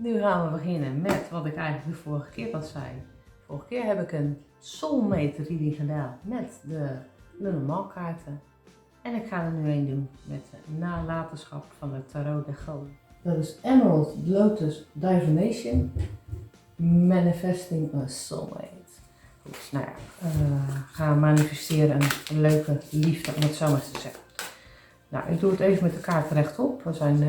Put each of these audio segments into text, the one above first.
Nu gaan we beginnen met wat ik eigenlijk de vorige keer al zei. Vorige keer heb ik een soulmate reading gedaan met de Lenormand kaarten. En ik ga er nu een doen met de nalatenschap van de Tarot der Goden. Dat is Emerald Lotus Divination, Manifesting a Soulmate. Goed, nou ja, ga manifesteren een leuke liefde, om het zo maar te zeggen. Nou, ik doe het even met de kaart rechtop. Er zijn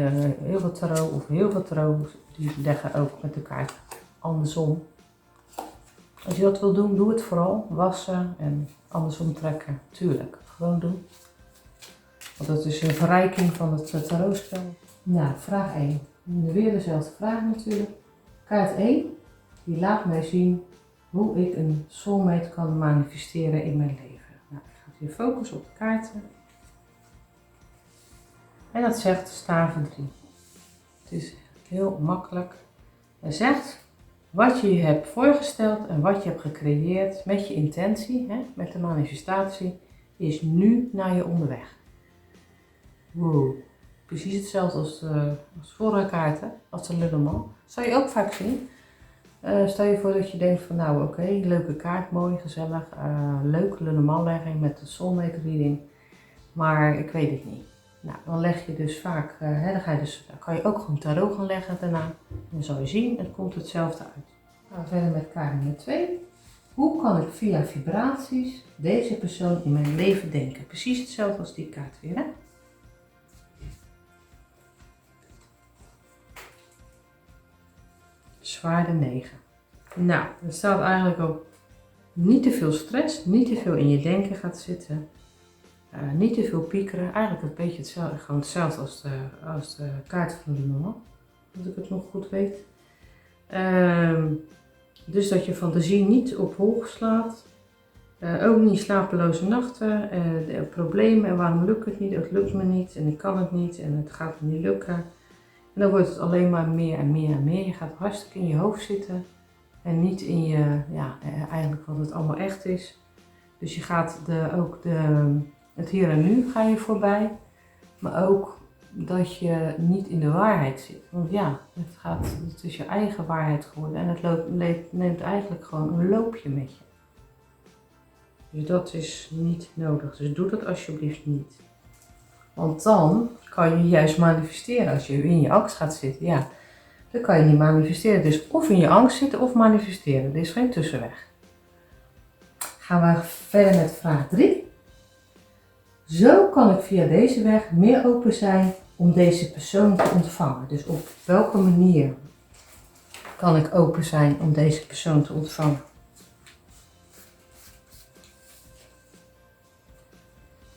heel veel tarot, of heel veel tarot, die leggen ook met de kaart andersom. Als je dat wil doen, doe het vooral. Wassen en andersom trekken, tuurlijk. Gewoon doen. Want dat is een verrijking van het tarotspel. Nou, vraag 1. Weer dezelfde vraag natuurlijk. Kaart 1, die laat mij zien hoe ik een soulmate kan manifesteren in mijn leven. Nou, ik ga weer focussen op de kaarten. En dat zegt staven 3. Het is heel makkelijk. Hij zegt wat je je hebt voorgesteld en wat je hebt gecreëerd met je intentie, met de manifestatie, is nu naar je onderweg. Wow. Precies hetzelfde als de vorige kaarten, als de Lenormand. Dat zal je ook vaak zien. Stel je voor dat je denkt van nou oké, leuke kaart, mooi, gezellig, leuke Lenormand legging met de soulmate reading, maar ik weet het niet. Nou, dan leg je dus vaak, dan kan je ook gewoon tarot gaan leggen daarna. En dan zal je zien, het komt hetzelfde uit. Gaan we verder met kaart nummer 2. Hoe kan ik via vibraties deze persoon in mijn leven denken? Precies hetzelfde als die kaart weer, hè? Zwaarde 9. Nou, er staat eigenlijk ook niet te veel stress, niet te veel in je denken gaat zitten. Niet te veel piekeren, eigenlijk een beetje hetzelfde, gewoon hetzelfde als de kaart van de Lenormand, als ik het nog goed weet. Dus dat je fantasie niet op hol slaat, ook niet slapeloze nachten, de problemen en waarom lukt het niet, het lukt me niet en ik kan het niet en het gaat me niet lukken. En dan wordt het alleen maar meer en meer en meer. Je gaat hartstikke in je hoofd zitten en niet in je, eigenlijk wat het allemaal echt is. Dus je gaat het hier en nu ga je voorbij, maar ook dat je niet in de waarheid zit. Want ja, het is je eigen waarheid geworden en het neemt eigenlijk gewoon een loopje met je. Dus dat is niet nodig. Dus doe dat alsjeblieft niet. Want dan kan je juist manifesteren. Als je in je angst gaat zitten, ja, dan kan je niet manifesteren. Dus of in je angst zitten of manifesteren. Er is geen tussenweg. Gaan we verder met vraag 3. Zo kan ik via deze weg meer open zijn om deze persoon te ontvangen. Dus op welke manier kan ik open zijn om deze persoon te ontvangen?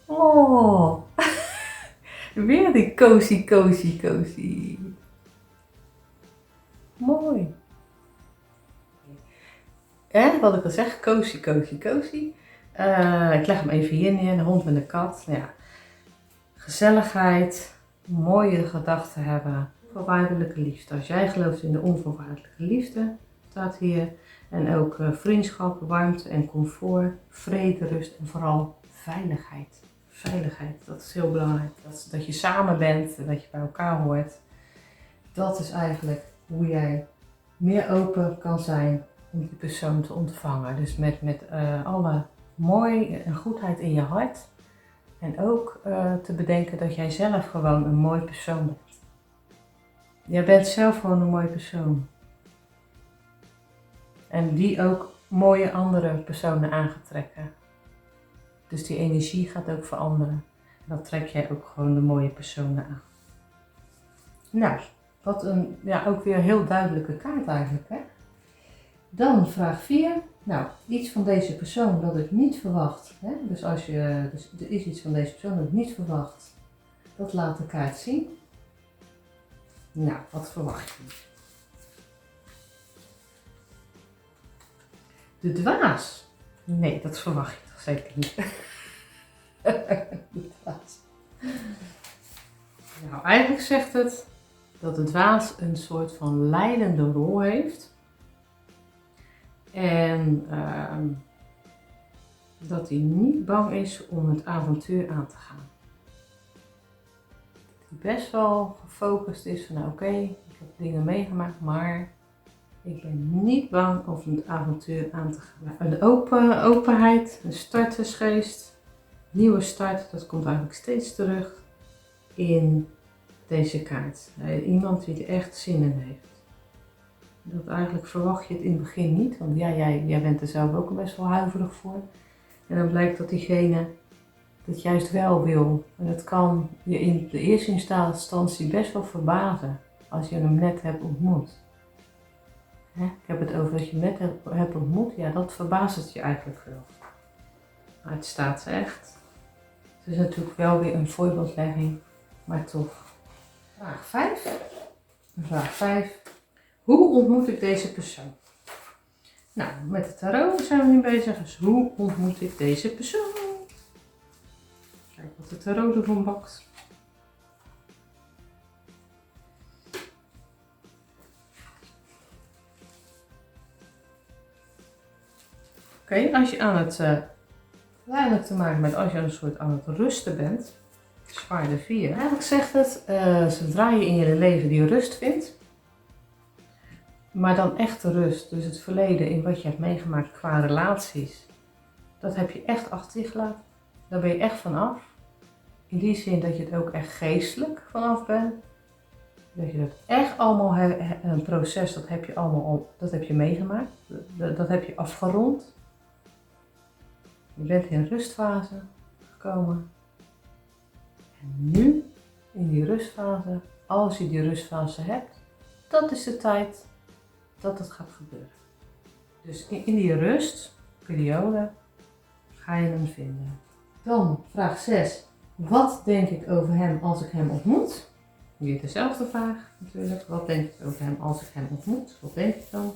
Oh, weer die cozy, cozy, cozy. Mooi. Wat ik al zeg, cozy, cozy, cozy. Ik leg hem even hier neer, de hond en de kat. Nou ja. Gezelligheid, mooie gedachten hebben, onvoorwaardelijke liefde. Als jij gelooft in de onvoorwaardelijke liefde, staat hier. En ook vriendschap, warmte en comfort, vrede, rust en vooral veiligheid. Veiligheid, dat is heel belangrijk. Dat je samen bent, dat je bij elkaar hoort. Dat is eigenlijk hoe jij meer open kan zijn om die persoon te ontvangen. Dus met alle mooi en goedheid in je hart. En ook te bedenken dat jij zelf gewoon een mooi persoon bent. Jij bent zelf gewoon een mooi persoon. En die ook mooie andere personen aan gaat trekken. Dus die energie gaat ook veranderen. En dan trek jij ook gewoon de mooie personen aan. Nou, wat ook weer een heel duidelijke kaart eigenlijk, hè? Dan vraag 4. Nou, iets van deze persoon dat ik niet verwacht. Hè? Dus er is iets van deze persoon dat ik niet verwacht. Dat laat de kaart zien. Nou, wat verwacht je? De dwaas. Nee, dat verwacht je toch zeker niet. De dwaas. Nou, eigenlijk zegt het dat de dwaas een soort van leidende rol heeft. En dat hij niet bang is om het avontuur aan te gaan. Dat hij best wel gefocust is van nou, oké, ik heb dingen meegemaakt, maar ik ben niet bang om het avontuur aan te gaan. Een openheid, een startersgeest, nieuwe start, dat komt eigenlijk steeds terug in deze kaart. Iemand die er echt zin in heeft. Dat eigenlijk verwacht je het in het begin niet, want ja, jij bent er zelf ook best wel huiverig voor. En dan blijkt dat diegene dat juist wel wil. En dat kan je in de eerste instantie best wel verbazen als je hem net hebt ontmoet. Ik heb het over dat je hem net hebt ontmoet, ja, dat verbaast het je eigenlijk wel. Maar het staat echt. Het is natuurlijk wel weer een voorbeeldlegging, maar toch. Vraag 5. Vraag 5. Hoe ontmoet ik deze persoon? Nou, met de tarot zijn we nu bezig, dus hoe ontmoet ik deze persoon? Kijk wat de tarot ervan bakt. Oké, als je aan het eigenlijk te maken met als je een soort aan het rusten bent, zwaarde 4. Eigenlijk zegt het, zodra je in je leven die rust vindt, maar dan echte rust, dus het verleden in wat je hebt meegemaakt qua relaties, dat heb je echt achter je gelaten. Daar ben je echt vanaf. In die zin dat je het ook echt geestelijk vanaf bent. Dat je dat echt allemaal, een proces, dat heb je allemaal dat heb je meegemaakt. Dat heb je afgerond. Je bent in een rustfase gekomen. En nu, in die rustfase, als je die rustfase hebt, dat is de tijd dat het gaat gebeuren. Dus in die rustperiode ga je hem vinden. Dan vraag 6. Wat denk ik over hem als ik hem ontmoet? Weer dezelfde vraag natuurlijk. Wat denk ik over hem als ik hem ontmoet? Wat denk ik dan?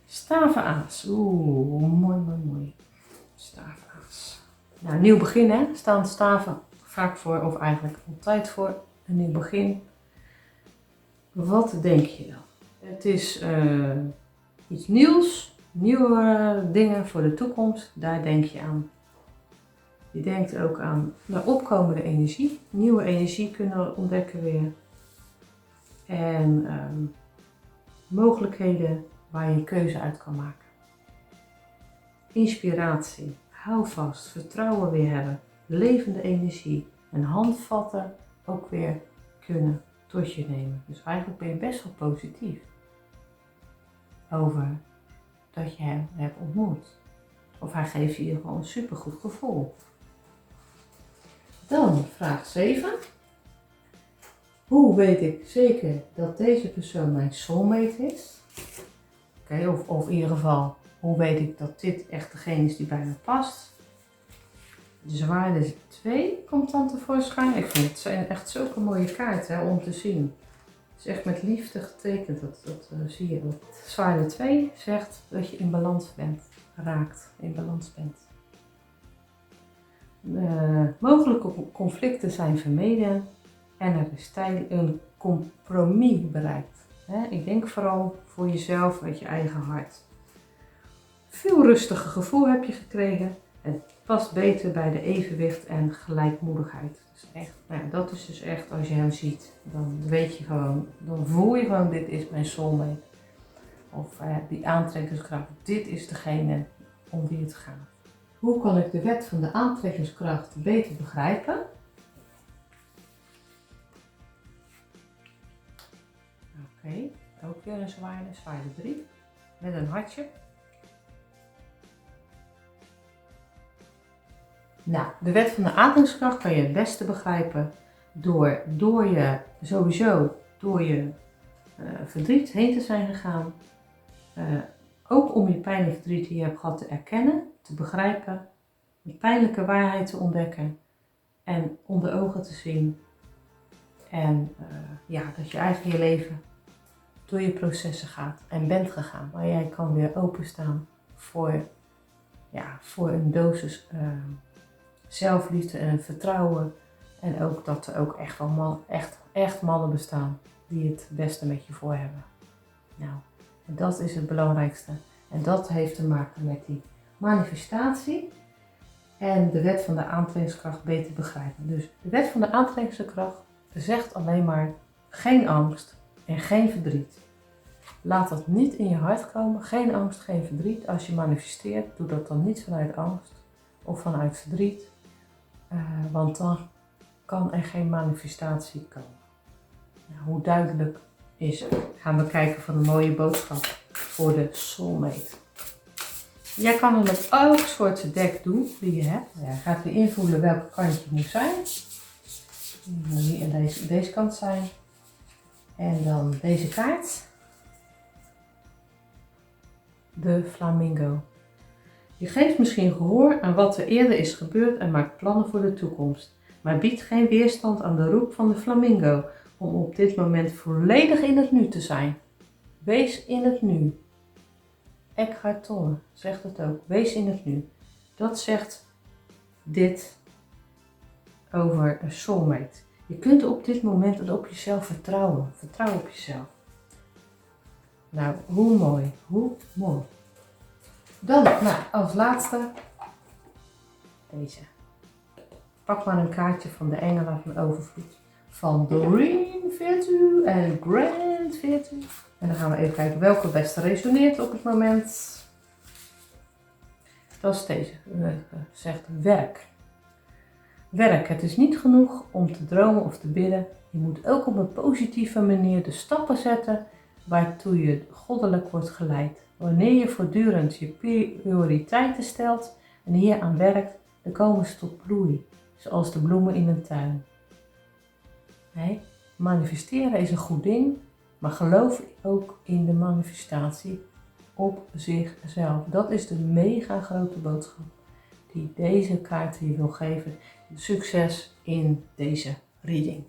Stavenaas. Oeh, mooi. Stavenaas. Nou, nieuw begin hè. Staan staven vaak voor, of eigenlijk altijd voor een nieuw begin. Wat denk je dan? Het is iets nieuws, nieuwe dingen voor de toekomst. Daar denk je aan. Je denkt ook aan de opkomende energie, nieuwe energie kunnen ontdekken weer. En mogelijkheden waar je een keuze uit kan maken. Inspiratie, hou vast, vertrouwen weer hebben, levende energie en handvatten ook weer kunnen tot je nemen. Dus eigenlijk ben je best wel positief over dat je hem hebt ontmoet. Of hij geeft je gewoon een supergoed gevoel. Dan vraag 7. Hoe weet ik zeker dat deze persoon mijn soulmate is? Oké, of in ieder geval, hoe weet ik dat dit echt degene is die bij me past? De zwaarde 2 komt dan tevoorschijn. Ik vind het zijn echt zulke mooie kaarten om te zien. Het is echt met liefde getekend, dat zie je ook. Zwaarde 2 zegt dat je in balans bent, in balans bent. Mogelijke conflicten zijn vermeden en er is een compromis bereikt. Ik denk vooral voor jezelf uit je eigen hart. Veel rustiger gevoel heb je gekregen. Het past beter bij de evenwicht en gelijkmoedigheid. Dus echt, nou ja, dat is dus echt als je hem ziet. Dan weet je gewoon, dan voel je gewoon dit is mijn soulmate. Of die aantrekkingskracht, dit is degene om wie het gaat. Hoe kan ik de wet van de aantrekkingskracht beter begrijpen? Oké, ook weer een zwaarde 3, met een hartje. Nou, de wet van de aantrekkingskracht kan je het beste begrijpen door je verdriet heen te zijn gegaan. Ook om je pijn en verdriet die je hebt gehad te erkennen, te begrijpen, de pijnlijke waarheid te ontdekken en onder ogen te zien. En dat je eigenlijk je leven door je processen gaat en bent gegaan. Maar jij kan weer openstaan voor een dosis zelfliefde en vertrouwen. En ook dat er ook echt wel echt mannen bestaan die het beste met je voor hebben. Nou, en dat is het belangrijkste. En dat heeft te maken met die manifestatie en de wet van de aantrekkingskracht beter begrijpen. Dus de wet van de aantrekkingskracht zegt alleen maar Geen angst en geen verdriet. Laat dat niet in je hart komen. Geen angst, geen verdriet. Als je manifesteert, doe dat dan niet vanuit angst of vanuit verdriet. Want dan kan er geen manifestatie komen. Nou, hoe duidelijk is het? Gaan we kijken van een mooie boodschap voor de soulmate. Jij kan het met elk soort deck doen die je hebt. Je gaat weer invoelen welke kant je moet zijn. Hier aan deze kant zijn. En dan deze kaart. De flamingo. Je geeft misschien gehoor aan wat er eerder is gebeurd en maakt plannen voor de toekomst. Maar biedt geen weerstand aan de roep van de flamingo om op dit moment volledig in het nu te zijn. Wees in het nu. Eckhart Tolle zegt het ook. Wees in het nu. Dat zegt dit over een soulmate. Je kunt op dit moment op jezelf vertrouwen. Vertrouw op jezelf. Nou, hoe mooi. Hoe mooi. Dan, als laatste, deze. Pak maar een kaartje van de engelen van overvloed. Van Doreen Virtue en Grand Virtue. En dan gaan we even kijken welke het beste resoneert op het moment. Dat is deze. Zegt werk. Werk. Het is niet genoeg om te dromen of te bidden. Je moet ook op een positieve manier de stappen zetten waartoe je goddelijk wordt geleid. Wanneer je voortdurend je prioriteiten stelt en hier aan werkt, dan komen ze tot bloei. Zoals de bloemen in een tuin. Nee, manifesteren is een goed ding, maar geloof ook in de manifestatie op zichzelf. Dat is de mega grote boodschap die deze kaart hier wil geven. Succes in deze reading.